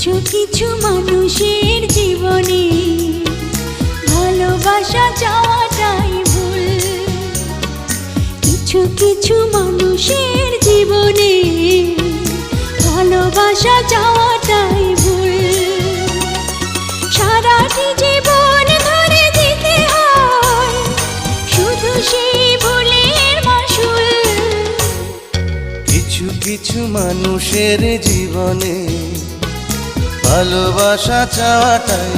কিছু কিছু মানুষের জীবনে ভালোবাসা চাওয়াটাই ভুল। কিছু কিছু মানুষের জীবনে ভালোবাসা চাওয়াটাই ভুল। সারাটি জীবন ধরে দিতে হয় শুধু সেই ভুলের মাসুল। কিছু কিছু মানুষের জীবনে ভালোবাসা চাওয়াটাই